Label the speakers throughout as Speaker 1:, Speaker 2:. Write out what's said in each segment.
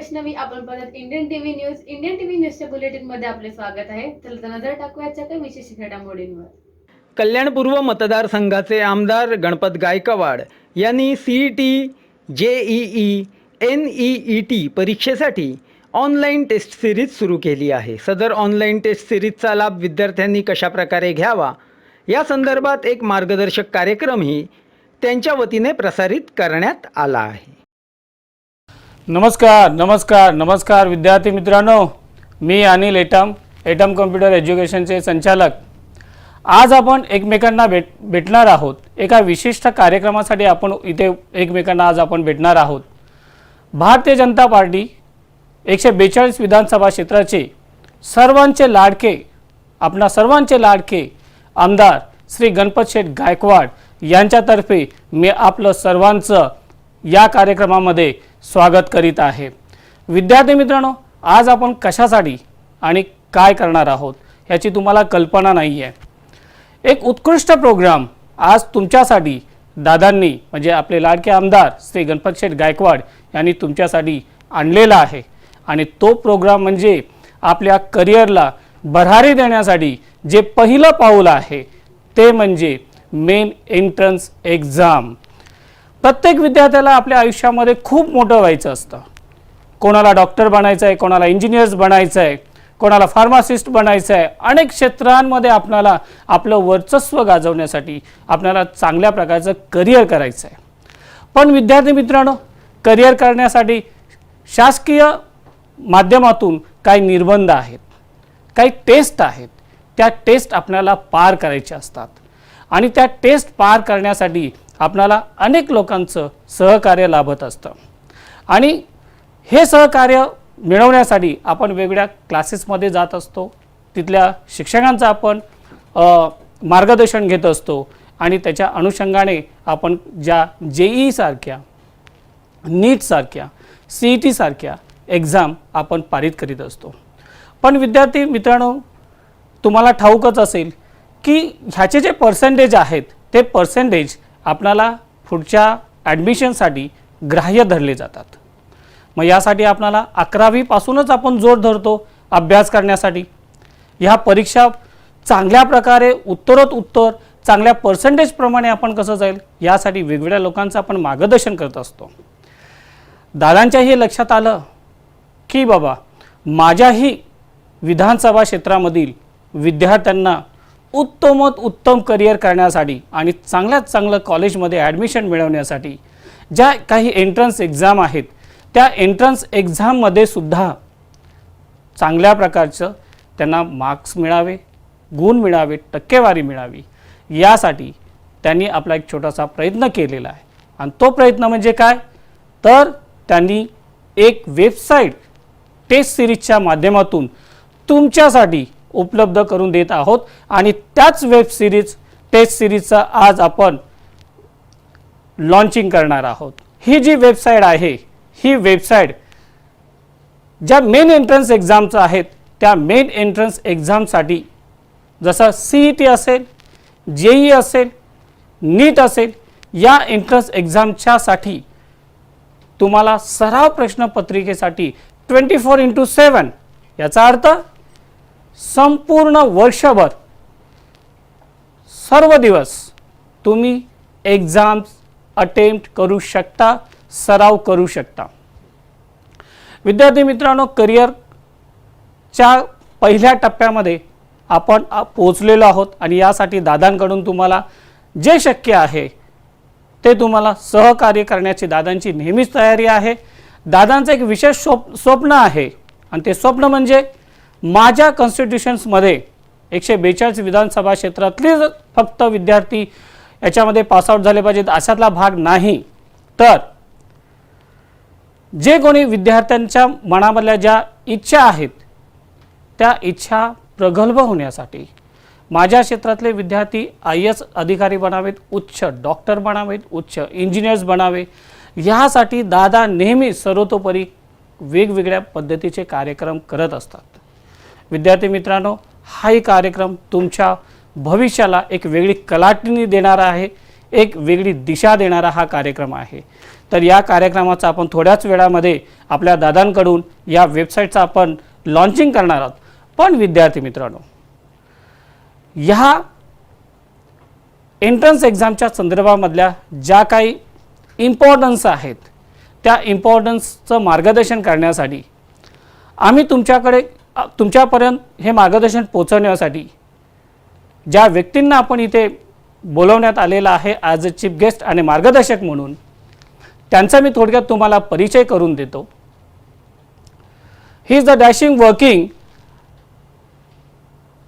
Speaker 1: वैष्णवी. आपण पाहत Indian TV news. Indian TV न्यूजच्या बुलेटिन मध्ये आपले स्वागत आहे. चला तर नजर टाकूयाच्या काही विशेष घडामोडींवर.
Speaker 2: कल्याण पूर्व मतदारसंघाचे आमदार गणपत गायकवाड यांनी सीईटी, जेईई, NEET परीक्षेसाठी ऑनलाईन टेस्ट सिरीज सुरू केली आहे. सदर ऑनलाईन टेस्ट सिरीजचा लाभ विद्यार्थ्यांनी कशाप्रकारे घ्यावा या संदर्भात एक मार्गदर्शक कार्यक्रमही त्यांच्या वतीने प्रसारित करण्यात आला आहे.
Speaker 3: नमस्कार विद्यार्थी मित्रांनो, मी अनिल एटम कॉम्प्युटर एज्युकेशनचे संचालक. आज आपण एकमेकांना भेटणार आहोत. एका विशिष्ट कार्यक्रमासाठी आपण इथे एकमेकांना आज आपण भेटणार आहोत. भारतीय जनता पार्टी 142 विधानसभा क्षेत्राचे सर्वांचे लाडके आमदार श्री गणपत शेठ गायकवाड यांच्यातर्फे मी आपलं सर्वांचं या कार्यक्रमामध्ये स्वागत करीत आहे. विद्यार्थी मित्रांनो, आज आपण कशासाठी आणि काय करणार आहोत याची तुम्हाला कल्पना नाही आहे. एक उत्कृष्ट प्रोग्राम आज तुमच्यासाठी दादांनी म्हणजे आपले लाडके आमदार श्री गणपत शेठ गायकवाड यांनी तुमच्यासाठी आणलेला आहे. आणि तो प्रोग्राम म्हणजे आपल्या करिअरला भरारी देण्यासाठी जे पहिलं पाऊल आहे ते म्हणजे मेन एंट्रन्स एक्झाम. प्रत्येक विद्यार्थ्याला आपल्या आयुष्यामध्ये खूप मोठं व्हायचं असतं. कोणाला डॉक्टर बनायचं आहे, कोणाला इंजिनियर्स बनायचं आहे, कोणाला फार्मासिस्ट बनायचं आहे. अनेक क्षेत्रांमध्ये आपल्याला आपलं वर्चस्व गाजवण्यासाठी आपल्याला चांगल्या प्रकारचं करिअर करायचं आहे. पण विद्यार्थी मित्रांनो, करिअर करण्यासाठी शासकीय माध्यमातून काही निर्बंध आहेत, काही टेस्ट आहेत. त्या टेस्ट आपल्याला पार करायच्या असतात आणि त्या टेस्ट पार करण्यासाठी आपल्याला अनेक लोकांचं सहकार्य लाभत असतं. आणि हे सहकार्य मिळवण्यासाठी आपण वेगवेगळ्या क्लासेसमध्ये जात असतो. तिथल्या शिक्षकांचं आपण मार्गदर्शन घेत असतो आणि त्याच्या अनुषंगाने आपण ज्या JEE सारख्या, नीट सारख्या, CET सारख्या एक्झाम आपण पारित करीत असतो. पण विद्यार्थी मित्रांनो, तुम्हाला ठाऊकच असेल की ह्याचे जे पर्सेंटेज आहेत ते पर्सेंटेज आपल्याला पुढच्या ॲडमिशनसाठी ग्राह्य धरले जातात. मग यासाठी आपल्याला 11वी पासूनच आपण जोर धरतो अभ्यास करण्यासाठी. ह्या परीक्षा चांगल्या प्रकारे उत्तर चांगल्या पर्सेंटेजप्रमाणे आपण कसं जाईल यासाठी वेगवेगळ्या लोकांचं आपण मार्गदर्शन करत असतो. दादांच्याही लक्षात आलं की बाबा माझ्याही विधानसभा क्षेत्रामधील विद्यार्थ्यांना उत्तमोत्तम उत्तम करिअर करण्यासाठी आणि चांगल्यात चांगलं कॉलेजमध्ये ॲडमिशन मिळवण्यासाठी ज्या काही एंट्रन्स एक्झाम आहेत त्या एंट्रन्स एक्झाममध्ये सुद्धा चांगल्या प्रकारचं त्यांना मार्क्स मिळावे, गुण मिळावे, टक्केवारी मिळावी यासाठी त्यांनी आपला एक छोटासा प्रयत्न केलेला आहे. आणि तो प्रयत्न म्हणजे काय, तर त्यांनी एक वेबसाईट टेस्ट सिरीजच्या माध्यमातून तुमच्यासाठी उपलब्ध करून देत आहोत. आणि त्याच टेस्ट सिरीजचा आज आपण लॉन्चिंग करणार आहोत. ही जी वेबसाईट आहे, ही वेबसाईट ज्या मेन एंट्रन्स एक्झामचं आहेत त्या मेन एंट्रन्स एक्झामसाठी जसं CET असेल, JEE असेल, नीट असेल, या एंट्रन्स एक्झामच्यासाठी तुम्हाला सराव प्रश्नपत्रिकेसाठी 24x7 याचा अर्थ संपूर्ण वर्षभर सर्व दिवस तुम्ही एक्झाम्स अटेम्प्ट करू शकता, सराव करू शकता. विद्यार्थी मित्रांनो, करिअरच्या पहिल्या टप्प्यामध्ये आपण पोहोचलेलो आहोत आणि यासाठी दादांकडून तुम्हाला जे शक्य आहे ते तुम्हाला सहकार्य करण्याची दादांची नेहमीच तयारी आहे. दादांचं एक विशेष स्वप्न आहे आणि ते स्वप्न म्हणजे माझ्या कॉन्स्टिट्यूशन्समध्ये 142 विधानसभा क्षेत्रातले फक्त विद्यार्थी याच्यामध्ये पासआउट झाले पाहिजेत अशातला भाग नाही, तर जे कोणी विद्यार्थ्यांच्या मनामधल्या ज्या इच्छा आहेत त्या इच्छा प्रगल्भ होण्यासाठी माझ्या क्षेत्रातले विद्यार्थी IAS अधिकारी बनावेत, उच्च डॉक्टर बनावेत, उच्च इंजिनियर्स बनावे, यासाठी दादा नेहमी सर्वतोपरी वेगवेगळ्या पद्धतीचे कार्यक्रम करत असतात. विद्यार्थी मित्रांनो, हाही कार्यक्रम तुमच्या भविष्याला एक वेगळी कलाटणी देणारा आहे, एक वेगळी दिशा देणारा हा कार्यक्रम आहे. तर या कार्यक्रमाचा आपण थोड्याच वेळामध्ये आपल्या दादांकडून या वेबसाईटचं आपण लॉन्चिंग करणार आहोत. पण विद्यार्थी मित्रांनो, ह्या एंट्रन्स एक्झामच्या संदर्भामधल्या ज्या काही इम्पॉर्टन्स आहेत त्या इम्पॉर्टन्सचं मार्गदर्शन करण्यासाठी आम्ही तुमच्यापर्यंत हे मार्गदर्शन पोहोचवण्यासाठी ज्या व्यक्तींना आपण इथे बोलवण्यात आलेला आहे ॲज अ चीफ गेस्ट आणि मार्गदर्शक म्हणून, त्यांचा मी थोडक्यात तुम्हाला परिचय करून देतो. He is the dashing working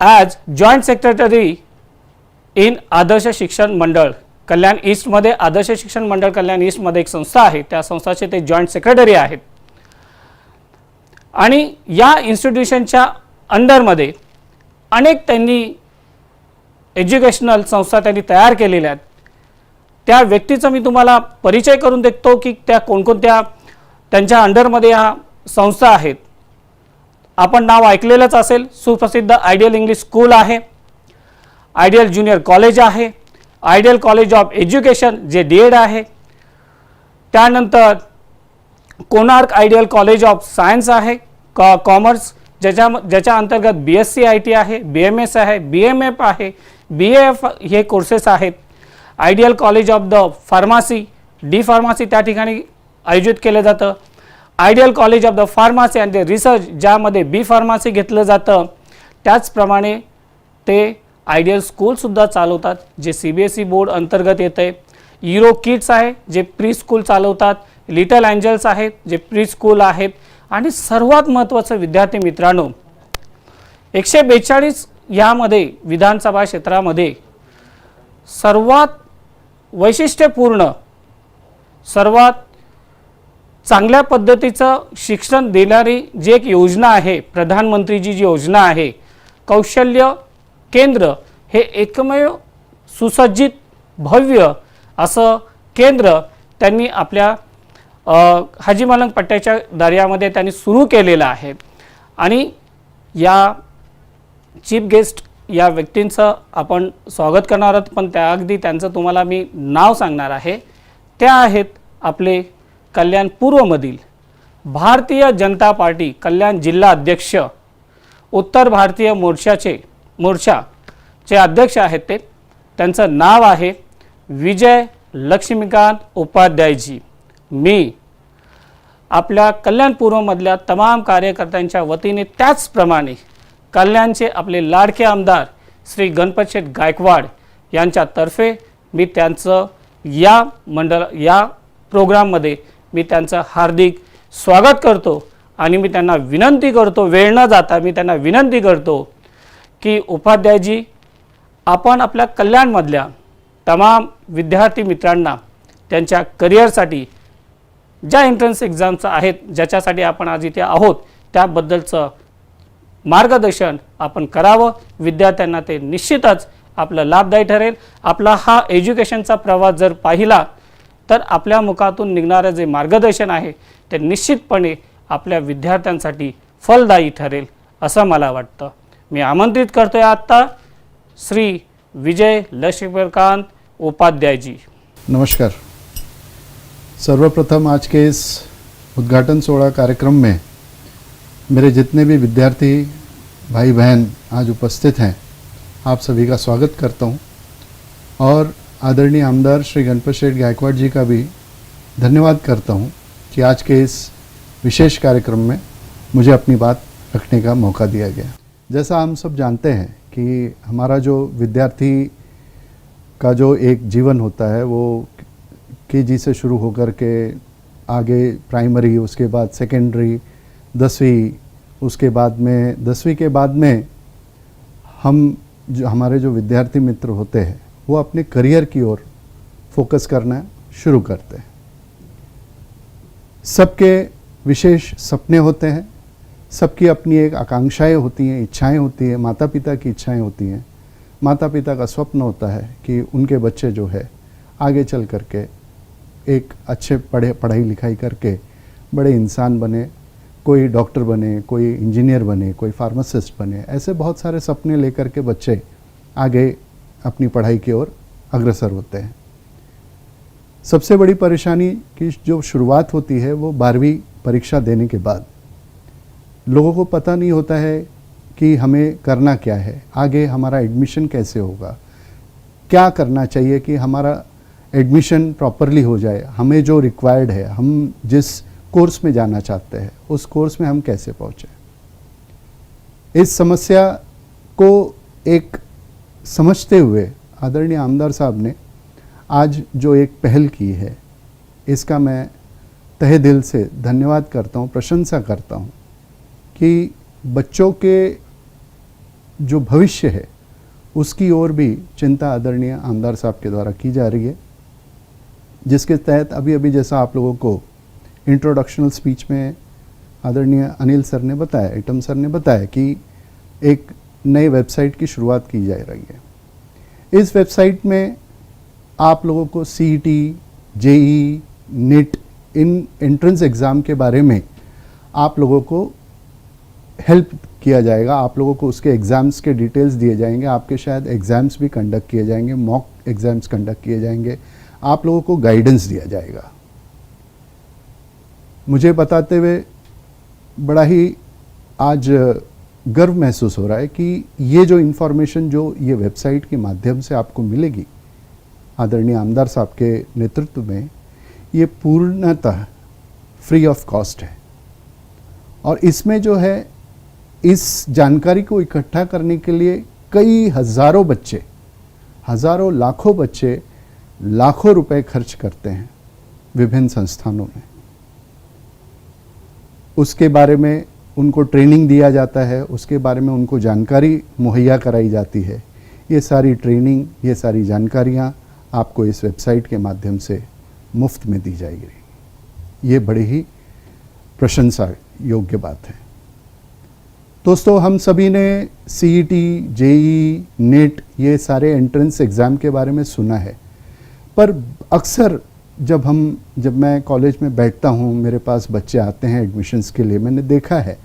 Speaker 3: as joint secretary in Adarsh Shikshan Mandal कल्याण ईस्टमध्ये. आदर्श शिक्षण मंडळ कल्याण ईस्टमध्ये एक संस्था आहे, त्या संस्थेचे ते जॉईंट सेक्रेटरी आहेत. आणि या इन्स्टिट्यूशनच्या अंडरमध्ये अनेक त्यांनी एज्युकेशनल संस्था त्यांनी तयार केलेल्या आहेत. त्या व्यक्तीचा मी तुम्हाला परिचय करून देतो की त्या कोणकोणत्या त्यांच्या अंडरमध्ये ह्या संस्था आहेत. आपण नाव ऐकलेलंच असेल. सुप्रसिद्ध आयडियल इंग्लिश स्कूल आहे, आयडियल ज्युनियर कॉलेज आहे, आयडियल कॉलेज ऑफ एज्युकेशन जे DED आहे, त्यानंतर Konark ideal college of science आहे कॉमर्स, ज्याच्या अंतर्गत BSc IT आहे, BMS आहे, BMF आहे, BAF हे कोर्सेस आहेत. Ideal college of the pharmacy D pharmacy त्या ठिकाणी आयोजित केलं जातं. Ideal college of the pharmacy and the research ज्यामध्ये बी फार्मसी घेतलं जातं. त्याचप्रमाणे ते आयडियल स्कूलसुद्धा चालवतात जे CBSE बोर्ड अंतर्गत येतं आहे. युरो किड्स आहे जे प्री स्कूल चालवतात. लिटल एंजल्स आहेत जे प्री स्कूल आहेत. आणि सर्वात महत्त्वाचं विद्यार्थी मित्रांनो, 142 यामध्ये विधानसभा क्षेत्रामध्ये सर्वात वैशिष्ट्यपूर्ण, सर्वात चांगल्या पद्धतीचं शिक्षण देणारी जी एक योजना आहे, प्रधानमंत्रीची जी योजना आहे कौशल्य केंद्र, हे एकमेव सुसज्जित भव्य असं केंद्र त्यांनी आपल्या हाजी मलंग पट्ट्याच्या दर्यामध्ये त्यांनी सुरू केलेलं आहे. आणि या चीफ गेस्ट या व्यक्तींचं आपण स्वागत करणार आहोत. पण त्या अगदी त्यांचं तुम्हाला मी नाव सांगणार आहे. त्या आहेत आपले कल्याण पूर्वमधील भारतीय जनता पार्टी कल्याण जिल्हा अध्यक्ष, उत्तर भारतीय मोर्चाचे अध्यक्ष आहेत ते. त्यांचं नाव आहे विजय लक्ष्मीकांत उपाध्यायजी. मी आपल्या कल्याण पूर्वमधल्या तमाम कार्यकर्त्यांच्या वतीने, त्याचप्रमाणे कल्याणचे आपले लाडके आमदार श्री गणपत शेठ गायकवाड यांच्यातर्फे मी त्यांचं या प्रोग्राममध्ये मी त्यांचं हार्दिक स्वागत करतो. आणि मी त्यांना विनंती करतो, वेळ न जाता मी त्यांना विनंती करतो की उपाध्यायजी, आपण आपल्या कल्याणमधल्या तमाम विद्यार्थी मित्रांना त्यांच्या करिअरसाठी ज्या एंट्रन्स एक्झाम्स आहेत ज्याच्यासाठी आपण आज इथे आहोत त्याबद्दलचं मार्गदर्शन आपण करावं. विद्यार्थ्यांना ते निश्चितच आपलं लाभदायी ठरेल. आपला हा एज्युकेशनचा प्रवास जर पाहिला तर आपल्या मुखातून निघणारं जे मार्गदर्शन आहे ते निश्चितपणे आपल्या विद्यार्थ्यांसाठी फलदायी ठरेल असं मला वाटतं. मी आमंत्रित करतोय आत्ता श्री विजय लक्ष्मीकांत उपाध्यायजी.
Speaker 4: नमस्कार. सर्वप्रथम आज के इस उद्घाटन सोहला कार्यक्रम में मेरे जितने भी विद्यार्थी भाई बहन आज उपस्थित हैं, आप सभी का स्वागत करता हूं. और आदरणीय आमदार श्री गणपत शेठ गायकवाड़ जी का भी धन्यवाद करता हूं कि आज के इस विशेष कार्यक्रम में मुझे अपनी बात रखने का मौका दिया गया. जैसा हम सब जानते हैं कि हमारा जो विद्यार्थी का जो एक जीवन होता है वो KG से शुरू होकर के आगे प्राइमरी, उसके बाद सेकेंडरी, 10वीं, उसके बाद में 10वीं के बाद में हमारे जो विद्यार्थी मित्र होते हैं वो अपने करियर की ओर फोकस करना शुरू करते हैं. सबके विशेष सपने होते हैं, सबकी अपनी एक आकांक्षाएं होती हैं, इच्छाएं होती हैं, माता पिता की इच्छाएं होती हैं. माता पिता का स्वप्न होता है कि उनके बच्चे जो है आगे चल करके एक अच्छे पढ़ाई लिखाई करके बड़े इंसान बने, कोई डॉक्टर बने, कोई इंजीनियर बने, कोई फार्मासिस्ट बने. ऐसे बहुत सारे सपने लेकर के बच्चे आगे अपनी पढ़ाई की ओर अग्रसर होते हैं. सबसे बड़ी परेशानी की जो शुरुआत होती है वो 12वीं परीक्षा देने के बाद। लोगों को पता नहीं होता है कि हमें करना क्या है, आगे हमारा एडमिशन कैसे होगा, क्या करना चाहिए कि हमारा एडमिशन प्रॉपरली हो जाए, हमें जो रिक्वायर्ड है, हम जिस कोर्स में जाना चाहते हैं उस कोर्स में हम कैसे पहुँचें। इस समस्या को एक समझते हुए आदरणीय आमदार साहब ने आज जो एक पहल की है, इसका मैं तहे दिल से धन्यवाद करता हूँ, प्रशंसा करता हूँ कि बच्चों के जो भविष्य है उसकी ओर भी चिंता आदरणीय आमदार साहब के द्वारा की जा रही है, जिसके तहत अभी अभी जैसा आप लोगों को इंट्रोडक्शनल स्पीच में आदरणीय अनिल सर ने बताया, एटम सर ने बताया कि एक नई वेबसाइट की शुरुआत की जा रही है। इस वेबसाइट में आप लोगों को CET, JEE, NET इन एंट्रेंस एग्ज़ाम के बारे में आप लोगों को हेल्प किया जाएगा, आप लोगों को उसके एग्ज़ाम्स के डिटेल्स दिए जाएंगे, आपके शायद एग्ज़ाम्स भी कंडक्ट किए जाएंगे, मॉक एग्ज़ाम्स कंडक्ट किए जाएंगे, आप लोगों को गाइडेंस दिया जाएगा। मुझे बताते हुए बड़ा ही आज गर्व महसूस हो रहा है कि ये जो इन्फॉर्मेशन जो ये वेबसाइट के माध्यम से आपको मिलेगी आदरणीय आमदार साहब के नेतृत्व में, ये पूर्णतः फ्री ऑफ कॉस्ट है। और इसमें जो है इस जानकारी को इकट्ठा करने के लिए कई हज़ारों बच्चे, हज़ारों लाखों बच्चे लाखों रुपए खर्च करते हैं विभिन्न संस्थानों में। उसके बारे में उनको ट्रेनिंग दिया जाता है, उसके बारे में उनको जानकारी मुहैया कराई जाती है। ये सारी ट्रेनिंग, ये सारी जानकारियाँ आपको इस वेबसाइट के माध्यम से मुफ्त में दी जाएगी। ये बड़ी ही प्रशंसा योग्य बात है। दोस्तों, हम सभी ने CET, JEE, NET ये सारे एंट्रेंस एग्ज़ाम के बारे में सुना है, पर अक्सर जब मैं कॉलेज में बैठता हूँ, मेरे पास बच्चे आते हैं एडमिशन्स के लिए, मैंने देखा है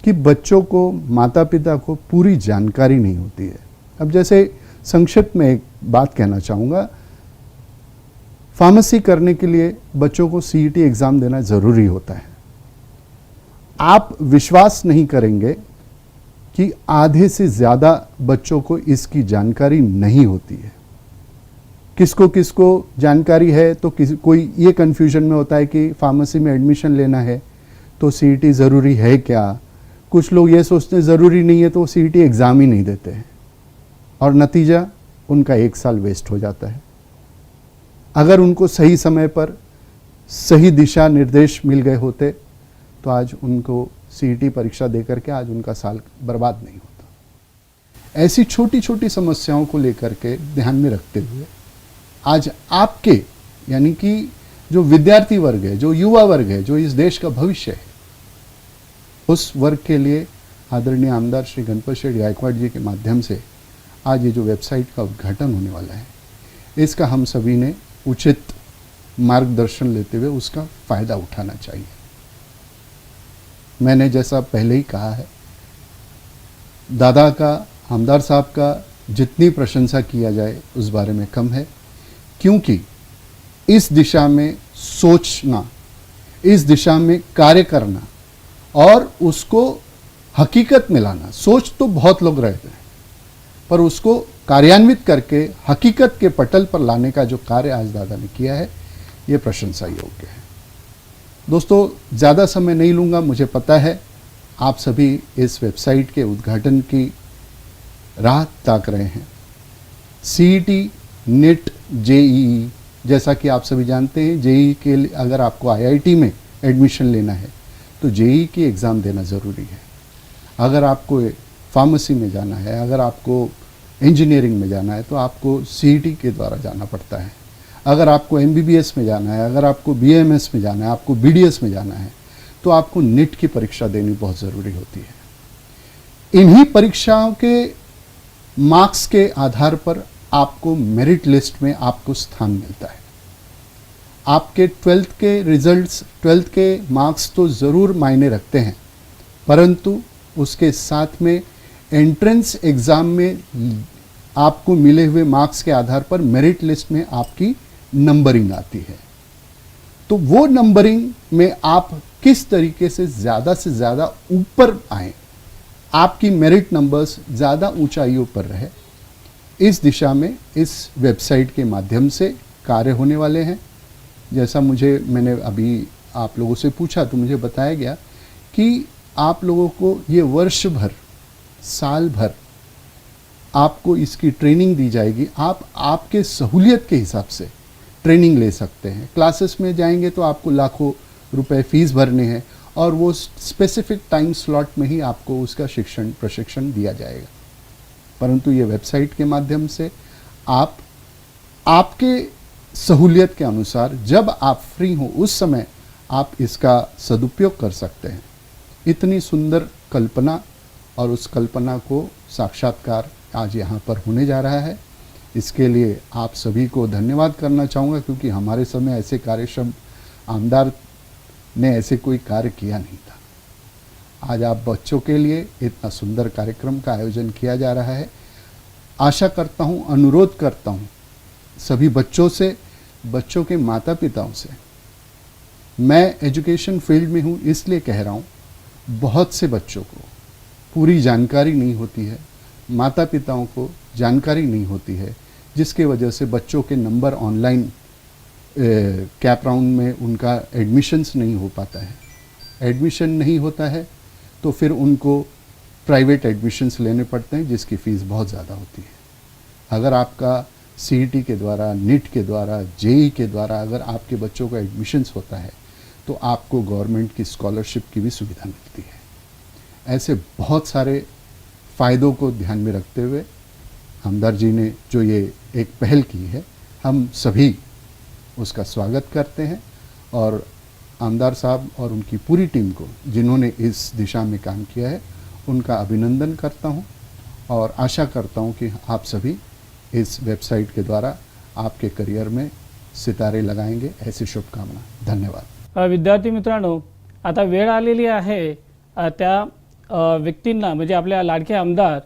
Speaker 4: कि बच्चों को, माता पिता को पूरी जानकारी नहीं होती है। अब जैसे संक्षिप्त में एक बात कहना चाहूँगा, फार्मेसी करने के लिए बच्चों को CET एग्ज़ाम देना ज़रूरी होता है। आप विश्वास नहीं करेंगे कि आधे से ज़्यादा बच्चों को इसकी जानकारी नहीं होती है। किसको किसको जानकारी है तो कोई ये कन्फ्यूजन में होता है कि फार्मेसी में एडमिशन लेना है तो CET ज़रूरी है क्या। कुछ लोग ये सोचते हैं ज़रूरी नहीं है तो CET एग्ज़ाम ही नहीं देते हैं और नतीजा उनका 1 साल वेस्ट हो जाता है। अगर उनको सही समय पर सही दिशा निर्देश मिल गए होते तो आज उनको CET परीक्षा देकर के आज उनका साल बर्बाद नहीं होता। ऐसी छोटी छोटी समस्याओं को लेकर के ध्यान में रखते हुए आज आपके, यानी कि जो विद्यार्थी वर्ग है, जो युवा वर्ग है, जो इस देश का भविष्य है, उस वर्ग के लिए आदरणीय आमदार श्री गणपत शेठ गायकवाड़ जी के माध्यम से आज ये जो वेबसाइट का उद्घाटन होने वाला है, इसका हम सभी ने उचित मार्गदर्शन लेते हुए उसका फ़ायदा उठाना चाहिए। मैंने जैसा पहले ही कहा है, दादा का, आमदार साहब का जितनी प्रशंसा किया जाए उस बारे में कम है, क्योंकि इस दिशा में सोचना, इस दिशा में कार्य करना और उसको हकीकत में लाना, सोच तो बहुत लोग रहते हैं पर उसको कार्यान्वित करके हकीकत के पटल पर लाने का जो कार्य आज दादा ने किया है, ये प्रशंसा योग्य है। दोस्तों, ज़्यादा समय नहीं लूँगा, मुझे पता है आप सभी इस वेबसाइट के उद्घाटन की राह ताक रहे हैं। CET, NET, JEE, जैसा कि आप सभी जानते हैं, JEE के लिए अगर आपको IIT में एडमिशन लेना है तो JEE की एग्ज़ाम देना ज़रूरी है। अगर आपको फार्मेसी में जाना है, अगर आपको इंजीनियरिंग में जाना है तो आपको CET के द्वारा जाना पड़ता है। अगर आपको MBBS में जाना है, अगर आपको BAMS में जाना है, आपको BDS में जाना है तो आपको NET की परीक्षा देनी बहुत ज़रूरी होती है। इन्हीं परीक्षाओं के मार्क्स के आधार पर आपको मेरिट लिस्ट में आपको स्थान मिलता है। आपके 12th के रिजल्ट्स, 12th के मार्क्स तो ज़रूर मायने रखते हैं, परंतु उसके साथ में एंट्रेंस एग्ज़ाम में आपको मिले हुए मार्क्स के आधार पर मेरिट लिस्ट में आपकी नंबरिंग आती है। तो वो नंबरिंग में आप किस तरीके से ज़्यादा ऊपर आएं, आपकी मेरिट नंबर्स ज़्यादा ऊंचाइयों पर रहे, इस दिशा में इस वेबसाइट के माध्यम से कार्य होने वाले हैं। जैसा मैंने अभी आप लोगों से पूछा तो मुझे बताया गया कि आप लोगों को ये वर्ष भर, साल भर आपको इसकी ट्रेनिंग दी जाएगी। आप आपके सहूलियत के हिसाब से ट्रेनिंग ले सकते हैं। क्लासेस में जाएंगे तो आपको लाखों रुपए फीस भरने हैं और वो स्पेसिफिक टाइम स्लॉट में ही आपको उसका प्रशिक्षण दिया जाएगा। परंतु ये वेबसाइट के माध्यम से आप आपके सहूलियत के अनुसार जब आप फ्री हो उस समय आप इसका सदुपयोग कर सकते हैं। इतनी सुंदर कल्पना और उस कल्पना को साक्षात्कार आज यहाँ पर होने जा रहा है। इसके लिए आप सभी को धन्यवाद करना चाहूँगा, क्योंकि हमारे समय ऐसे कार्यक्रम आमदार ने ऐसे कोई कार्य किया नहीं था। आज आप बच्चों के लिए इतना सुंदर कार्यक्रम का आयोजन किया जा रहा है। आशा करता हूँ, अनुरोध करता हूँ सभी बच्चों से, बच्चों के माता पिताओं से। मैं एजुकेशन फील्ड में हूँ इसलिए कह रहा हूँ, बहुत से बच्चों को पूरी जानकारी नहीं होती है, माता पिताओं को जानकारी नहीं होती है, जिसके वजह से बच्चों के नंबर ऑनलाइन कैप राउंड में उनका एडमिशन्स नहीं हो पाता है। एडमिशन नहीं होता है तो फिर उनको प्राइवेट एडमिशन्स लेने पड़ते हैं, जिसकी फ़ीस बहुत ज़्यादा होती है। अगर आपका सीईटी के द्वारा, नीट के द्वारा, जेई के द्वारा अगर आपके बच्चों का एडमिशन्स होता है तो आपको गवर्नमेंट की स्कॉलरशिप की भी सुविधा मिलती है। ऐसे बहुत सारे फ़ायदों को ध्यान में रखते हुए आमदार जी ने जो ये एक पहल की है, हम सभी उसका स्वागत करते हैं और आमदार साहब और उनकी पूरी टीम को जिन्होंने इस दिशा में काम किया है उनका अभिनंदन करता हूं और आशा करता हूं कि आप सभी इस वेबसाइट के द्वारा आपके करियर में सितारे लगाएंगे। ऐसी शुभकामना। धन्यवाद।
Speaker 3: विद्यार्थी मित्रांनो, आता वेळ आलेली आहे त्या व्यक्तींना म्हणजे आपल्या लाडके आमदार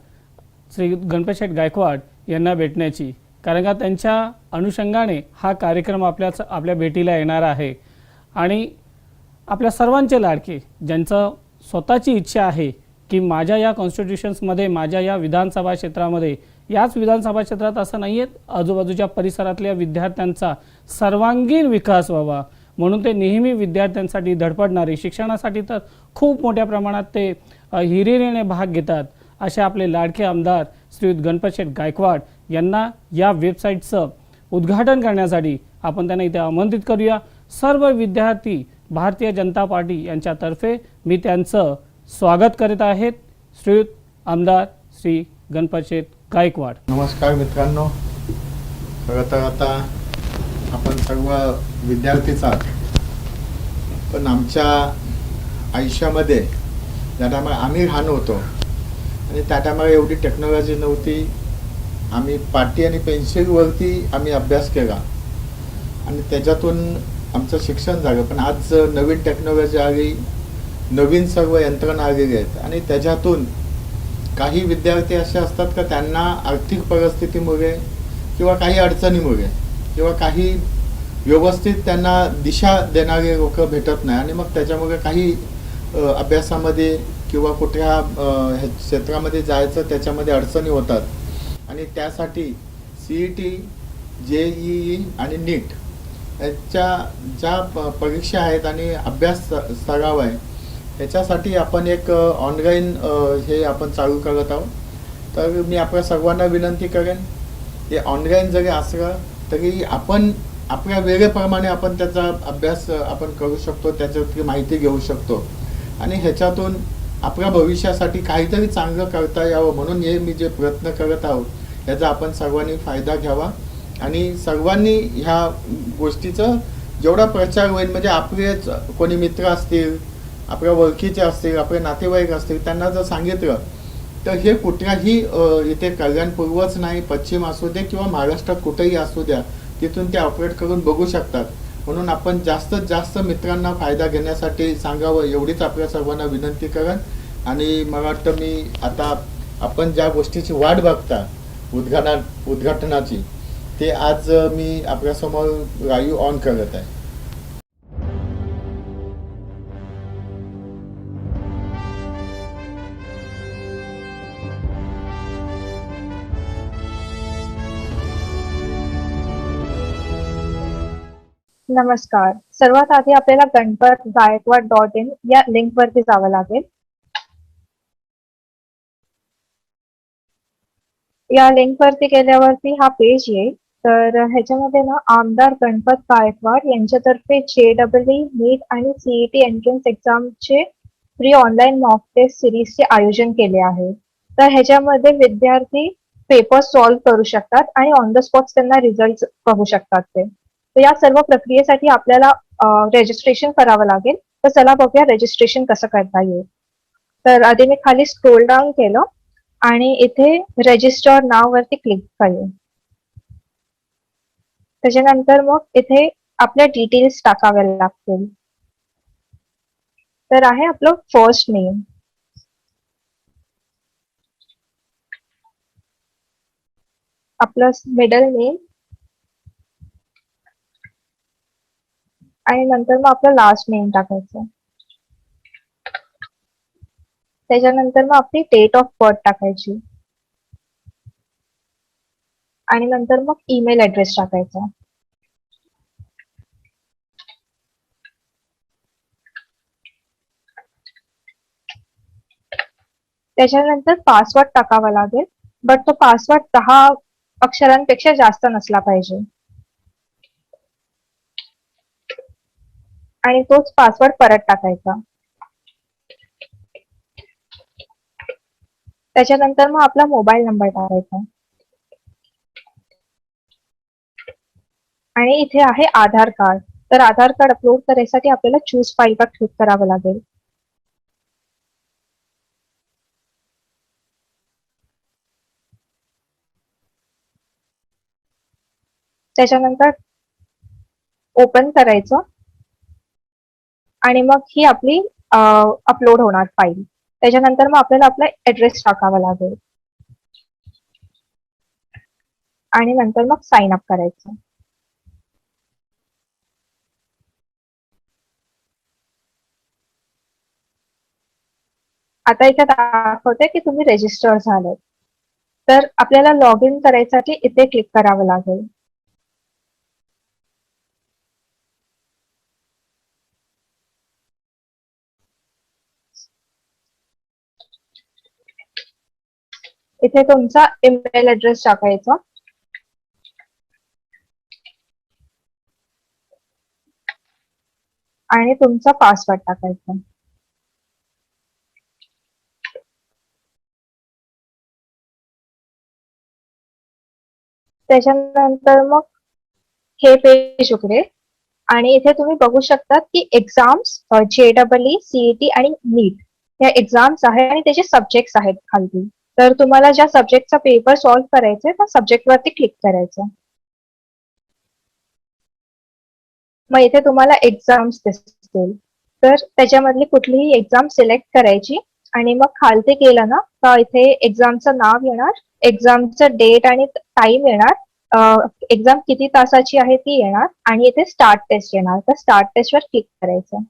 Speaker 3: श्री गणपतशेठ गायकवाड यांना भेटण्याची, कारण का त्यांच्या अनुषंगाने हा कार्यक्रम आपल्या भेटीला येणार आहे आणि आपल्या सर्वांचे लाडके ज्यांचं स्वतःची इच्छा आहे की माझ्या या कॉन्स्टिट्यूशन्समध्ये, माझ्या या विधानसभा क्षेत्रामध्ये, याच विधानसभा क्षेत्रात असं नाही आहे, आजूबाजूच्या परिसरातल्या विद्यार्थ्यांचा सर्वांगीण विकास व्हावा म्हणून ते नेहमी विद्यार्थ्यांसाठी धडपडणारे, शिक्षणासाठी तर खूप मोठ्या प्रमाणात ते हिरिरीने भाग घेतात असे आपले लाडके आमदार श्रीयुत गणपतशेठ गायकवाड यांना या वेबसाईटचं उद्घाटन करण्यासाठी आपण त्यांना इथे आमंत्रित करूया। सर्व विद्यार्थी भारतीय जनता पार्टी यांच्यातर्फे मी त्यांचं स्वागत करीत आहेत। श्रीयुत आमदार श्री गणपतशेठ गायकवाड।
Speaker 5: नमस्कार मित्रांनो, खरं तर आता आपण सर्व विद्यार्थीच आहात, पण आमच्या आयुष्यामध्ये ज्या टायमाला आम्ही लहान होतो आणि त्या टायमाला एवढी टेक्नॉलॉजी नव्हती, आम्ही पाटी आणि पेन्सिलवरती आम्ही अभ्यास केला आणि त्याच्यातून आमचं शिक्षण झालं। पण आज नवीन टेक्नॉलॉजी आली, नवीन सर्व यंत्रणा आलेली आहेत आणि त्याच्यातून काही विद्यार्थी असे असतात का त्यांना आर्थिक परिस्थितीमुळे किंवा काही अडचणीमुळे किंवा काही व्यवस्थित त्यांना दिशा देणारे लोक भेटत नाही आणि मग त्याच्यामुळे काही अभ्यासामध्ये किंवा कुठल्या क्षेत्रामध्ये जायचं त्याच्यामध्ये अडचणी होतात आणि त्यासाठी सीईटी, जेईई आणि नीट याच्या ज्या परीक्षा आहेत आणि अभ्यास सराव आहे त्याच्यासाठी आपण एक ऑनलाईन हे आपण चालू करत आहोत। तर मी आपल्या सर्वांना विनंती करेन, हे ऑनलाईन जरी असलं तरी आपण आपल्या वेळेप्रमाणे आपण त्याचा अभ्यास आपण करू शकतो, त्याच्यातली माहिती घेऊ शकतो आणि ह्याच्यातून आपल्या भविष्यासाठी काहीतरी चांगलं करता यावं म्हणून हे मी जे प्रयत्न करत आहोत याचा आपण सर्वांनी फायदा घ्यावा आणि सर्वांनी ह्या गोष्टीचं जेवढा प्रचार होईल, म्हणजे आपलेच कोणी मित्र असतील, आपल्या ओळखीचे असतील, आपले नातेवाईक असतील, त्यांना जर सांगितलं तर हे कुठल्याही इथे कल्याणपूर्वच नाही, पश्चिम असू दे किंवा महाराष्ट्रात कुठेही असू द्या, तिथून ते ऑपरेट करून बघू शकतात। म्हणून आपण जास्तीत जास्त मित्रांना फायदा घेण्यासाठी सांगावं एवढीच आपल्या सर्वांना विनंती करेन। आणि मला वाटतं मी आता आपण ज्या गोष्टीची वाट बघता उद्घाटनाची, ते आज मी आपल्यासमोर लाईव्ह ऑन करत आहे.
Speaker 6: नमस्कार. सर्वात आधी आपल्याला ganpatgaikwad.in या लिंक वरती जावं लागेल. या लिंक वरती गेल्यावरती हा पेज येईल. तर ह्याच्यामध्ये ना आमदार गणपत गायकवाड यांच्यातर्फे JEE नीट आणि CET एंट्रन्स एक्झामचे फ्री ऑनलाईन मॉक टेस्ट सिरीजचे आयोजन केले आहे. तर ह्याच्यामध्ये विद्यार्थी पेपर सॉल्व्ह करू शकतात आणि ऑन द स्पॉट त्यांना रिझल्ट बघू शकतात ते. तर या सर्व प्रक्रियेसाठी आपल्याला रजिस्ट्रेशन करावं लागेल. तर चला बघूया रजिस्ट्रेशन कसं करता येईल. तर आधी मी खाली स्क्रोल डाऊन केलं आणि इथे रजिस्टर नाव वरती क्लिक केलं. त्याच्यानंतर मग इथे आपल्या डिटेल्स टाकाव्या लागतील. तर आहे आपलं फर्स्ट नेम, आपलं मिडल नेम आणि नंतर मग आपलं लास्ट नेम टाकायचं. त्याच्यानंतर मग आपली डेट ऑफ बर्थ टाकायची आणि नंतर मग ईमेल ऍड्रेस टाकायचा. त्याच्यानंतर पासवर्ड टाकावा लागेल, बट तो पासवर्ड 10 अक्षरांपेक्षा जास्त नसला पाहिजे आणि तोच पासवर्ड परत टाकायचा. त्याच्यानंतर मग आपला मोबाईल नंबर टाकायचा आणि इथे आहे आधार कार्ड. तर आधार कार्ड अपलोड करायसाठी आपल्याला चूज फाईल वर क्लिक करावं लागेल. त्याच्यानंतर ओपन करायचं आणि मग ही आपली अपलोड होणार फाईल. त्याच्यानंतर मग आपल्याला आपला ऍड्रेस टाकावा लागेल आणि नंतर मग साइन अप करायचं. आता इथे दाखवते की तुम्ही रजिस्टर झाले. तर आपल्याला लॉग इन करायसाठी इथे क्लिक करावं लागेल. इथे तुमचा ईमेल ऍड्रेस टाकायचा आणि तुमचा पासवर्ड टाकायचा. त्याच्यानंतर मग हे पेज उघडेल आणि इथे तुम्ही बघू शकतात की एक्झाम्स JEE, CET आणि नीट या एक्झाम्स आहेत आणि त्याचे सब्जेक्ट्स आहेत खाली. तर तुम्हाला ज्या सब्जेक्टचा पेपर सॉल्व्ह करायचा त्या सब्जेक्ट वरती क्लिक करायचं. मग इथे तुम्हाला एक्झाम्स दिसतील. तर त्याच्यामधली कुठलीही एक्झाम सिलेक्ट करायची आणि मग खालती केलं ना तर इथे एक्झामचं नाव येणार, एक्झामचं डेट आणि टाइम येणार, एक्झाम किती तासाची आहे ती येणार आणि इथे स्टार्ट टेस्ट येणार. तर स्टार्ट टेस्ट वर क्लिक करायचं.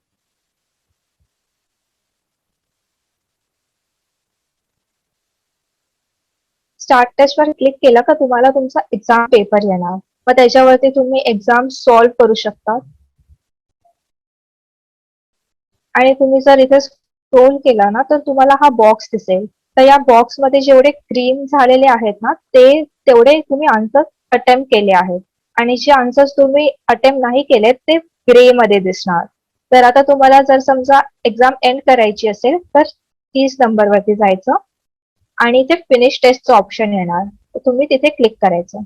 Speaker 6: स्टार्ट टेस्ट वर क्लिक केलं का तुम्हाला तुमचा एक्झाम पेपर येणार. मग त्याच्यावरती तुम्ही एक्झाम सॉल्व्ह करू शकता आणि तुम्ही जर इथे स्क्रोल केला ना तर तुम्हाला हा बॉक्स दिसेल. तर या बॉक्स मध्ये जेवढे ग्रीन झालेले आहेत ना ते तेवढे तुम्ही आन्सर अटेम्प्ट केले आहेत आणि जे आन्सर्स तुम्ही अटेम्प्ट नाही केले ते ग्रे मध्ये दिसणार. तर आता तुम्हाला जर समजा एक्झाम एंड करायची असेल तर 30 नंबर वरती जायचं आणि इथे फिनिश टेस्टचं ऑप्शन येणार. तर तुम्ही तिथे क्लिक करायचं.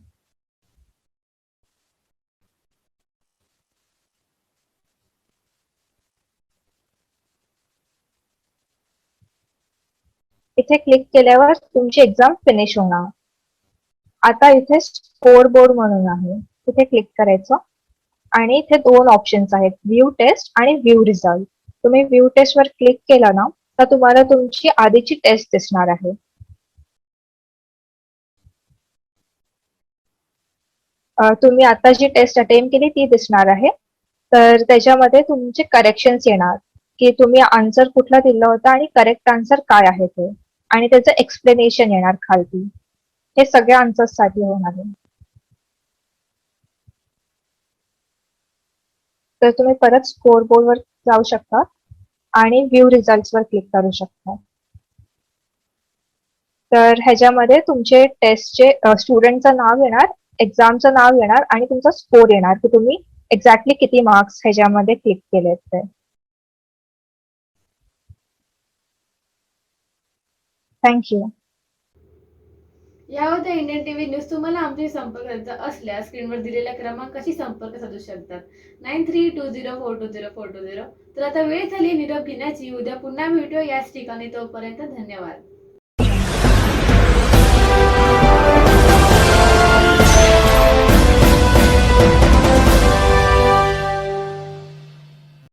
Speaker 6: इथे क्लिक केल्यावर तुमची एक्झाम फिनिश होणार. आता इथे स्कोर बोर्ड म्हणून आहे, तिथे क्लिक करायचं आणि इथे 2 ऑप्शन्स आहेत, व्ह्यू टेस्ट आणि व्ह्यू रिझल्ट. तुम्ही व्ह्यू टेस्ट वर क्लिक केला ना तर तुम्हाला तुमची आधीची टेस्ट दिसणार आहे. तुम्ही आता जी टेस्ट अटेम्प्ट केली ती दिसणार आहे. तर त्याच्यामध्ये तुमचे करेक्शन्स येणार की तुम्ही आन्सर कुठला दिला होता आणि करेक्ट आन्सर काय आहे ते, आणि त्याचं एक्सप्लेनेशन येणार खालती. हे सगळ्या आन्सर्स साठी होणार आहे. तर तुम्ही परत स्कोर बोर्डवर जाऊ शकता आणि व्ह्यू रिझल्ट्सवर क्लिक करू शकता. तर ह्याच्यामध्ये तुमचे टेस्टचे स्टुडंटचं नाव येणार, एक्झामचं नाव येणार आणि तुमचा स्कोर येणार की तुम्ही एक्झॅक्टली किती मार्क्स ह्याच्यामध्ये क्लिक केलेत ते. थँक्यू.
Speaker 1: या होत्या इंडियन टीव्ही न्यूज. तुम्हाला आमची संपर्क साधायचा असल्यास स्क्रीनवर दिलेल्या क्रमांकाशी संपर्क साधू शकतात. 9320420420. तर आता वेळ झाली निरोप घेण्याची. उद्या पुन्हा भेटूया याच ठिकाणी. तोपर्यंत धन्यवाद.